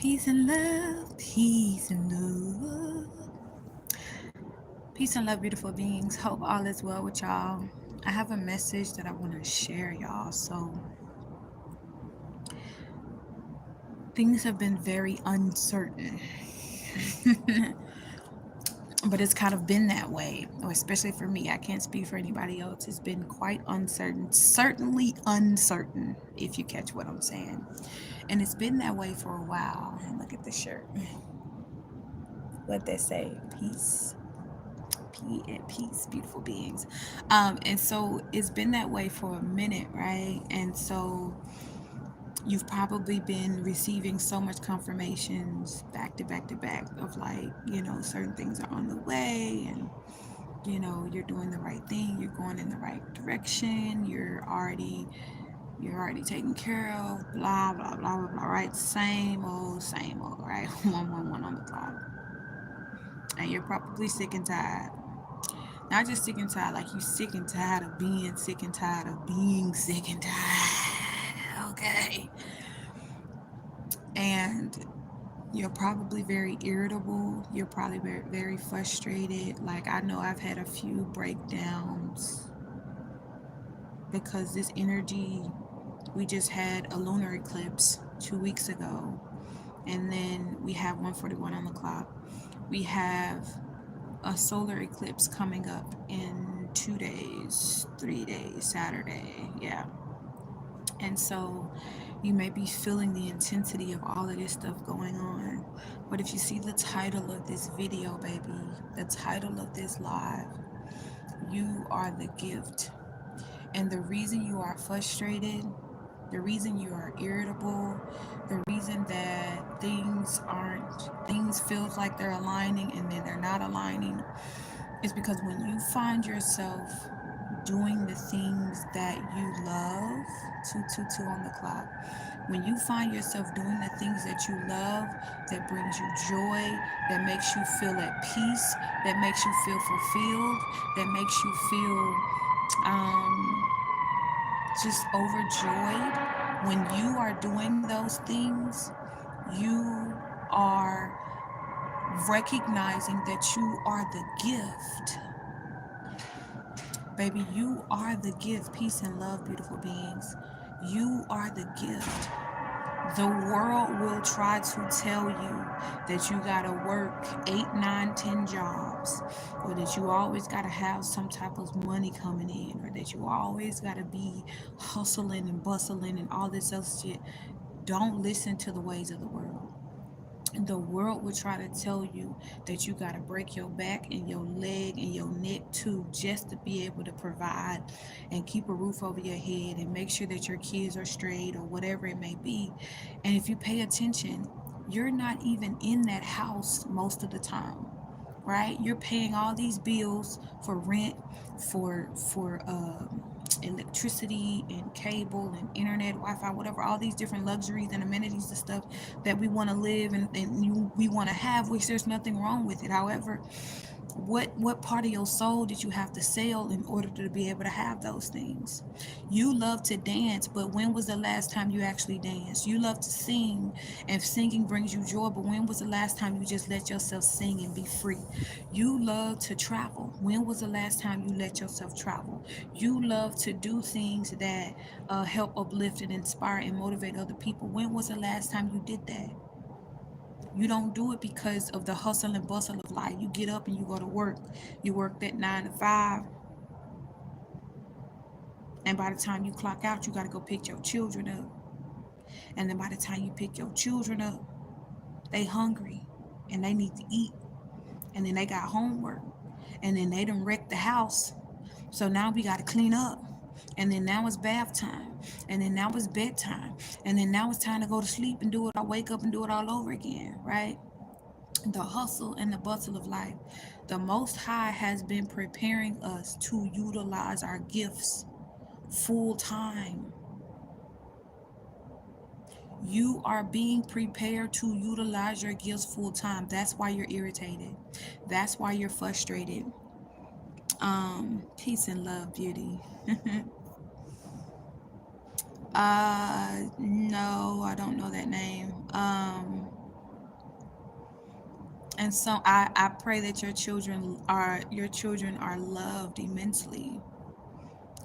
Peace and love, peace and love. Peace and love, beautiful beings. Hope all is well with y'all. I have a message that I want to share, y'all. So, things have been very uncertain, but it's kind of been that way, or especially for me. I can't speak for anybody else. It's been quite uncertain, certainly uncertain, if you catch what I'm saying. And it's been that way for a while. And look at the shirt. What they say, peace. Peace, beautiful beings. And so it's been that way for a minute, right? And so you've probably been receiving so much confirmations back to back to back of like, certain things are on the way, and you're doing the right thing, you're going in the right direction, you're already taken care of, blah blah blah blah blah, right? Same old, right? 111 on the clock. And you're probably sick and tired. Not just sick and tired, like you sick and tired of being sick and tired of being sick and tired. Okay. And you're probably very irritable. You're probably very, very frustrated. Like, I know I've had a few breakdowns because this energy, we just had a lunar eclipse 2 weeks ago. And then we have 141 on the clock. We have a solar eclipse coming up in 2 days, 3 days, Saturday. Yeah. And so you may be feeling the intensity of all of this stuff going on. But if you see the title of this video, baby, the title of this live, you are the gift. And the reason you are frustrated, the reason you are irritable, the reason that things feels like they're aligning and then they're not aligning, is because when you find yourself doing the things that you love, 222 on the clock, when you find yourself doing the things that you love, that brings you joy, that makes you feel at peace, that makes you feel fulfilled, that makes you feel um, just overjoyed, when you are doing those things, you are recognizing that you are the gift. Baby, you are the gift. Peace and love, beautiful beings. You are the gift. The world will try to tell you that you gotta work 8, 9, 10 jobs, or that you always gotta have some type of money coming in, or that you always gotta be hustling and bustling and all this other shit. Don't listen to the ways of the world. The world will try to tell you that you got to break your back and your leg and your neck too, just to be able to provide and keep a roof over your head and make sure that your kids are straight or whatever it may be. And if you pay attention, you're not even in that house most of the time, right? You're paying all these bills for rent, for electricity and cable and internet, Wi-Fi, whatever, all these different luxuries and amenities and stuff that we want to live and we want to have, which there's nothing wrong with it. However, what part of your soul did you have to sell in order to be able to have those things? You love to dance, but when was the last time you actually danced? You love to sing, and singing brings you joy, but when was the last time you just let yourself sing and be free? You love to travel. When was the last time you let yourself travel? You love to do things that help uplift and inspire and motivate other people. When was the last time you did that? You don't do it because of the hustle and bustle of life. You get up and you go to work. You work that 9 to 5, and by the time you clock out, you got to go pick your children up. And then by the time you pick your children up, they hungry and they need to eat. And then they got homework. And then they done wrecked the house. So now we got to clean up. And then now it's bath time. And then now it's bedtime. And then now it's time to go to sleep and do it. I wake up and do it all over again, right? The hustle and the bustle of life. The Most High has been preparing us to utilize our gifts full time. You are being prepared to utilize your gifts full time. That's why you're irritated. That's why you're frustrated. Peace and love, beauty. No, I don't know that name. And so I pray that your children are loved immensely.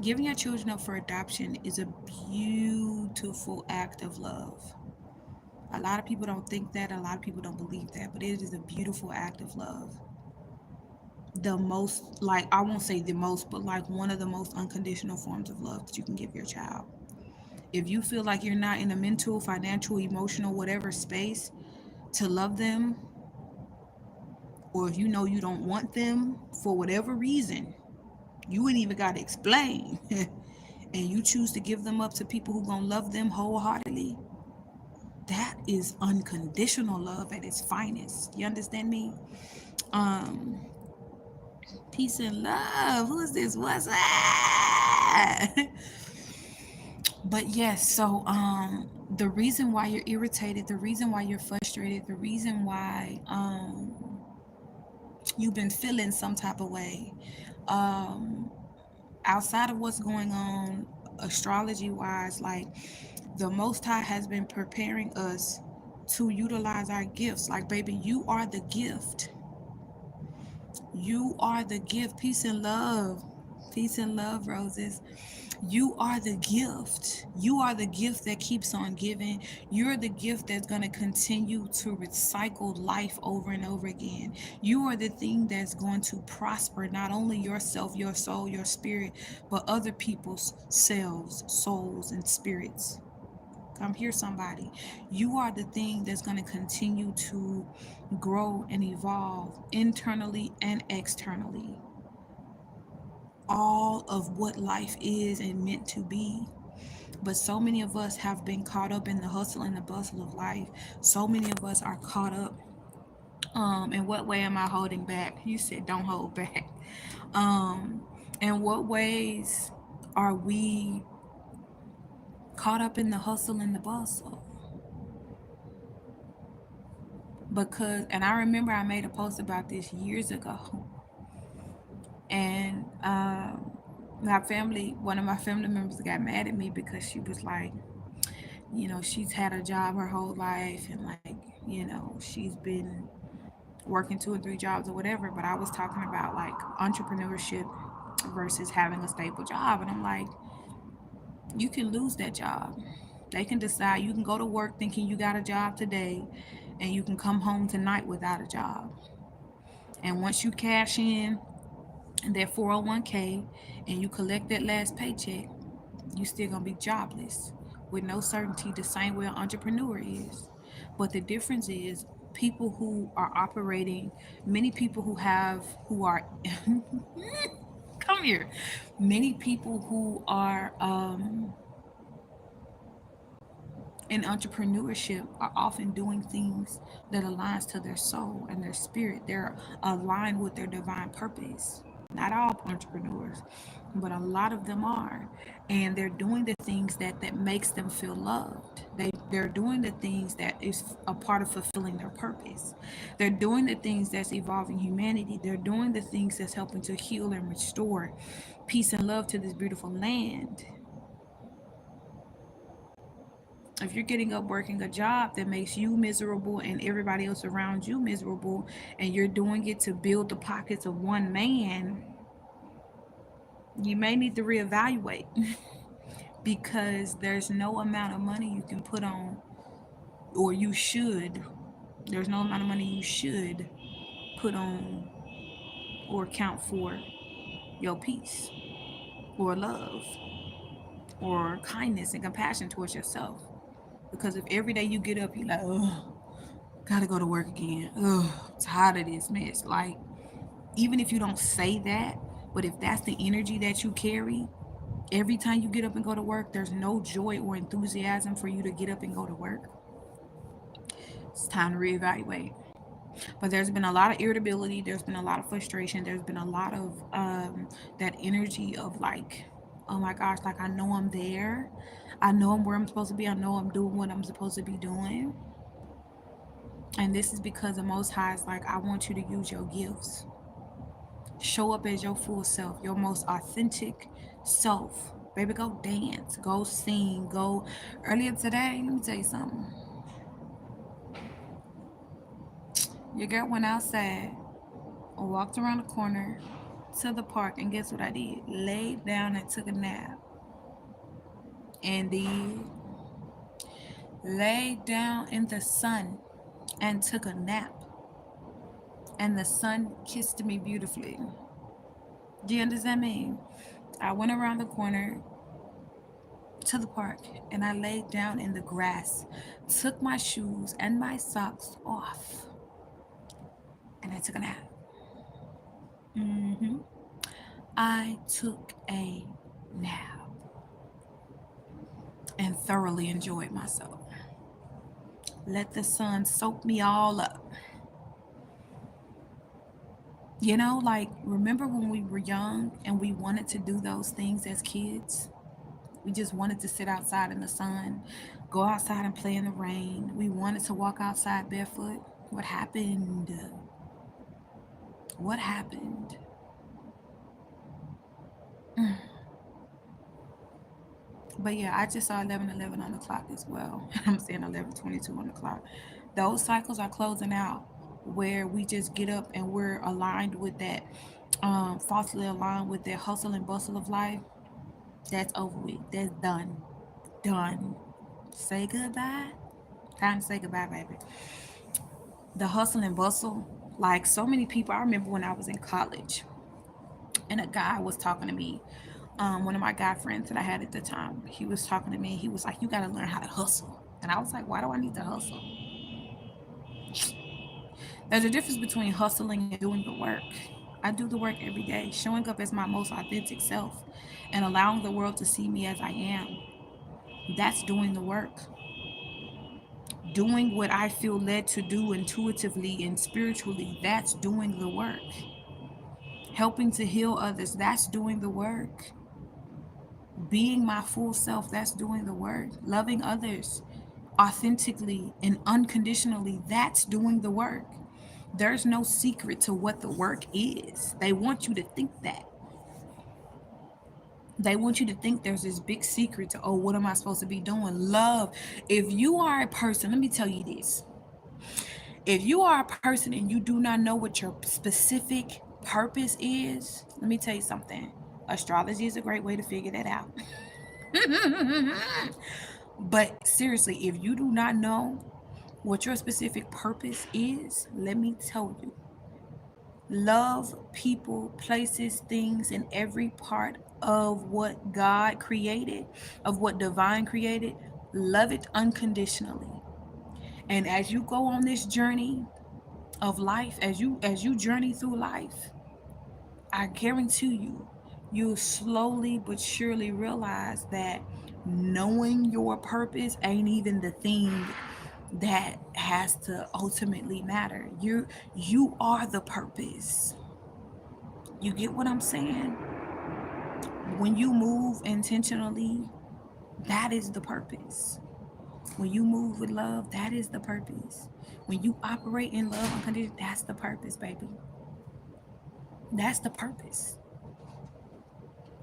Giving your children up for adoption is a beautiful act of love. A lot of people don't think that, a lot of people don't believe that, but it is a beautiful act of love. The most, like, I won't say the most, but like one of the most unconditional forms of love that you can give your child. If you feel like you're not in a mental, financial, emotional, whatever space to love them, or if you know you don't want them for whatever reason, you ain't even got to explain, and you choose to give them up to people who gonna love them wholeheartedly, that is unconditional love at its finest. You understand me? Um, Peace and love. Who is this? What's that? But yes, so the reason why you're irritated, the reason why you're frustrated, the reason why you've been feeling some type of way, um outside of what's going on astrology wise, like the Most High has been preparing us to utilize our gifts. Like, baby, you are the gift. You are the gift. Peace and love. Peace and love, roses. You are the gift. You are the gift that keeps on giving. You're the gift that's going to continue to recycle life over and over again. You are the thing that's going to prosper not only yourself, your soul, your spirit, but other people's selves, souls, and spirits. Come here, somebody. You are the thing that's going to continue to grow and evolve internally and externally. All of what life is and meant to be. But so many of us have been caught up in the hustle and the bustle of life. So many of us are caught up. In what way am I holding back? You said don't hold back. Um, in what ways are we caught up in the hustle and the bustle? Because, and I remember I made a post about this years ago, and one of my family members got mad at me because she was like, she's had a job her whole life, and like, she's been working 2 or 3 jobs or whatever. But I was talking about like entrepreneurship versus having a stable job, and I'm like, you can lose that job. They can decide you can go to work thinking you got a job today, and you can come home tonight without a job. And once you cash in that 401k and you collect that last paycheck, you still gonna be jobless with no certainty, the same way an entrepreneur is. But the difference is people who are operating, many people who are come here, many people who are in entrepreneurship are often doing things that aligns to their soul and their spirit. They're aligned with their divine purpose. Not all entrepreneurs, but a lot of them are, and they're doing the things that makes them feel loved. They're doing the things that is a part of fulfilling their purpose. They're doing the things that's evolving humanity. They're doing the things that's helping to heal and restore peace and love to this beautiful land. If you're getting up working a job that makes you miserable and everybody else around you miserable, and you're doing it to build the pockets of one man, you may need to reevaluate because there's no amount of money you can put on, or you should, there's no amount of money you should put on or account for your peace or love or kindness and compassion towards yourself. Because if every day you get up, you're like, oh, gotta go to work again. Oh, tired of this mess. Like, even if you don't say that, but if that's the energy that you carry, every time you get up and go to work, there's no joy or enthusiasm for you to get up and go to work. It's time to reevaluate. But there's been a lot of irritability. There's been a lot of frustration. There's been a lot of that energy of like, oh my gosh, like I know I'm there. I know I'm where I'm supposed to be. I know I'm doing what I'm supposed to be doing. And this is because the Most High is like, I want you to use your gifts. Show up as your full self, your most authentic self. Baby, go dance, go sing, go. Earlier today, let me tell you something. Your girl went outside or walked around the corner to the park, and guess what I did? Laid down and took a nap. Indeed, laid down in the sun and took a nap. And the sun kissed me beautifully. Do you understand me? I went around the corner to the park and I laid down in the grass, took my shoes and my socks off, and I took a nap. hmm I took a nap and thoroughly enjoyed myself. Let the sun soak me all up. You know, like, remember when we were young and we wanted to do those things as kids? We just wanted to sit outside in the sun, go outside and play in the rain. We wanted to walk outside barefoot. What happened? What happened? But yeah, I just saw 11:11 on the clock as well. I'm saying 11:22 on the clock. Those cycles are closing out where we just get up and we're aligned with that, falsely aligned with that hustle and bustle of life. That's over with. That's done. Done. Say goodbye. Time to say goodbye, baby. The hustle and bustle, like so many people. I remember when I was in college and a guy was talking to me. One of my guy friends that I had at the time, he was talking to me. He was like, "You got to learn how to hustle." And I was like, "Why do I need to hustle?" There's a difference between hustling and doing the work. I do the work every day, showing up as my most authentic self and allowing the world to see me as I am. That's doing the work. Doing what I feel led to do intuitively and spiritually, that's doing the work. Helping to heal others, that's doing the work. Being my full self, that's doing the work. Loving others authentically and unconditionally, that's doing the work. There's no secret to what the work is. They want you to think that. They want you to think there's this big secret to, oh, what am I supposed to be doing? Love. If you are a person, let me tell you this. If you are a person and you do not know what your specific purpose is, let me tell you something. Astrology is a great way to figure that out. But seriously, if you do not know what your specific purpose is, let me tell you. Love people, places, things, and every part of what God created, of what divine created. Love it unconditionally. And as you go on this journey of life, as you journey through life, I guarantee you, you'll slowly but surely realize that knowing your purpose ain't even the thing that has to ultimately matter. You are the purpose. You get what I'm saying? When you move intentionally, that is the purpose. When you move with love, that is the purpose. When you operate in love unconditionally, that's the purpose, baby. That's the purpose.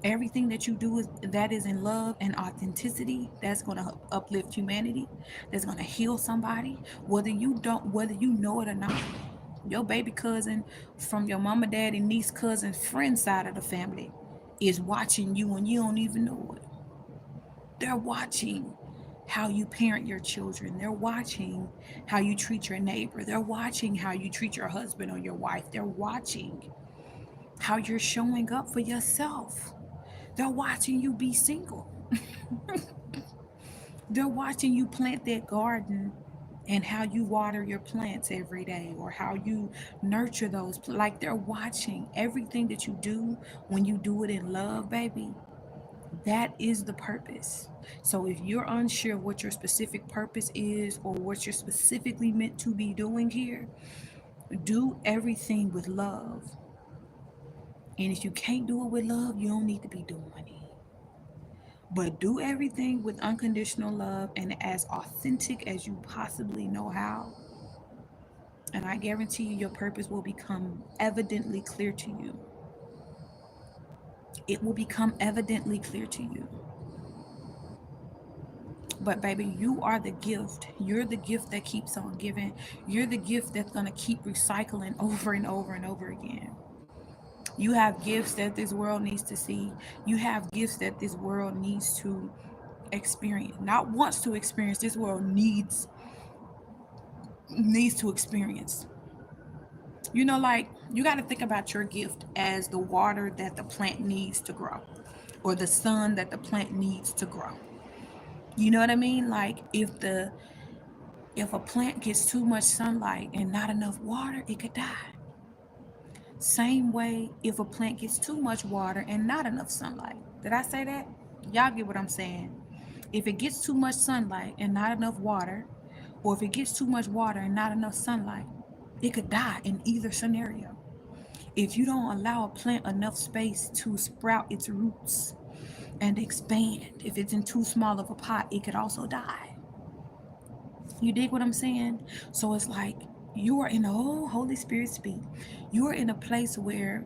Everything that you do is that is in love and authenticity, that's going to uplift humanity, that's going to heal somebody, whether you know it or not. Your baby cousin from your mama, daddy, niece, cousin, friend side of the family is watching you and you don't even know it. They're watching how you parent your children. They're watching how you treat your neighbor. They're watching how you treat your husband or your wife. They're watching how you're showing up for yourself. They're watching you be single. They're watching you plant that garden and how you water your plants every day or how you nurture those. Like, they're watching everything that you do when you do it in love, baby. That is the purpose. So if you're unsure what your specific purpose is or what you're specifically meant to be doing here, do everything with love. And if you can't do it with love, you don't need to be doing it. But do everything with unconditional love and as authentic as you possibly know how. And I guarantee you, your purpose will become evidently clear to you. It will become evidently clear to you. But baby, you are the gift. You're the gift that keeps on giving. You're the gift that's going to keep recycling over and over and over again. You have gifts that this world needs to see. You have gifts that this world needs to experience. Not wants to experience, this world needs to experience. You know, like, you got to think about your gift as the water that the plant needs to grow, or the sun that the plant needs to grow. You know what I mean? Like, if a plant gets too much sunlight and not enough water, it could die. Same way, if a plant gets too much water and not enough sunlight. Did I say that? Y'all get what I'm saying? If it gets too much sunlight and not enough water, or if it gets too much water and not enough sunlight, it could die in either scenario. If you don't allow a plant enough space to sprout its roots and expand, if it's in too small of a pot, it could also die. You dig what I'm saying? So it's like, you are in the whole Holy Spirit speak. You are in a place where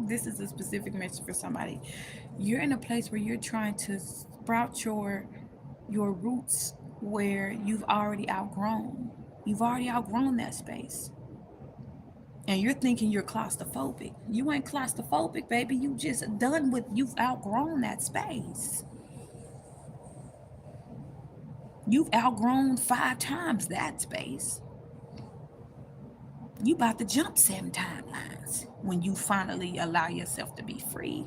this is a specific message for somebody. You're in a place where you're trying to sprout your roots where you've already outgrown. You've already outgrown that space. And you're thinking you're claustrophobic. You ain't claustrophobic, baby. You've outgrown that space. You've outgrown 5 times that space. You about to jump 7 timelines when you finally allow yourself to be free.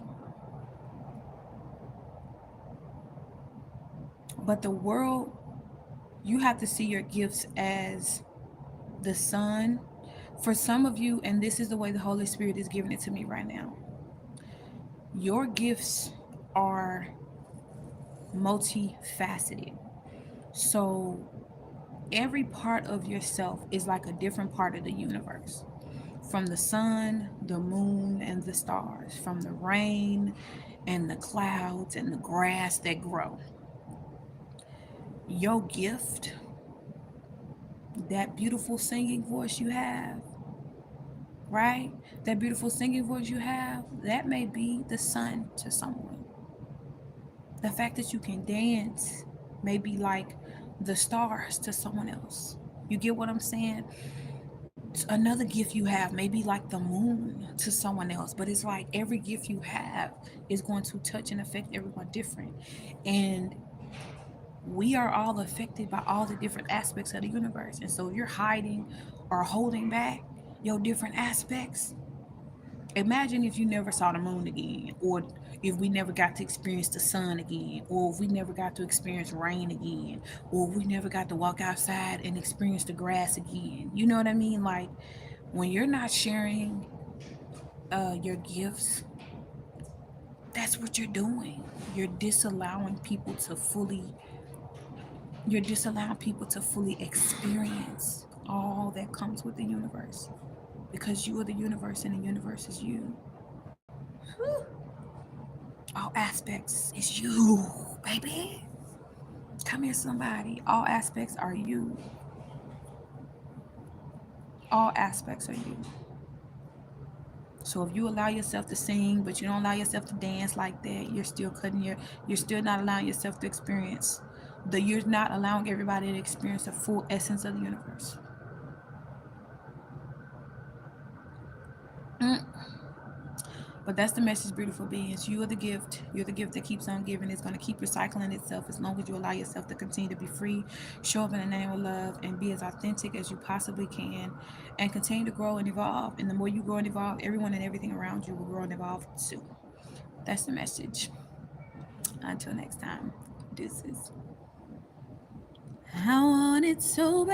But the world, you have to see your gifts as the sun. For some of you, and this is the way the Holy Spirit is giving it to me right now, your gifts are multifaceted. So every part of yourself is like a different part of the universe. From the sun, the moon, and the stars, from the rain and the clouds and the grass that grow. Your gift, that beautiful singing voice you have, right? That beautiful singing voice you have, that may be the sun to someone. The fact that you can dance may be like the stars to someone else. You get what I'm saying? Another gift you have may be like the moon to someone else, but it's like every gift you have is going to touch and affect everyone different. And we are all affected by all the different aspects of the universe. And so if you're hiding or holding back your different aspects, imagine if you never saw the moon again, or if we never got to experience the sun again, or if we never got to experience rain again, or if we never got to walk outside and experience the grass again. You know what I mean? Like, when you're not sharing your gifts, that's what you're doing. You're disallowing people to fully experience all that comes with the universe, because you are the universe and the universe is you. Whew. All aspects is you, baby. Come here, somebody. All aspects are you. All aspects are you. So if you allow yourself to sing, but you don't allow yourself to dance like that, you're still not allowing yourself to experience you're not allowing everybody to experience the full essence of the universe. Mm. But that's the message, beautiful beings. You are the gift. You're the gift that keeps on giving. It's going to keep recycling itself as long as you allow yourself to continue to be free, show up in the name of love, and be as authentic as you possibly can, and continue to grow and evolve. And the more you grow and evolve, everyone and everything around you will grow and evolve too. That's the message. Until next time, deuces. I want it so bad.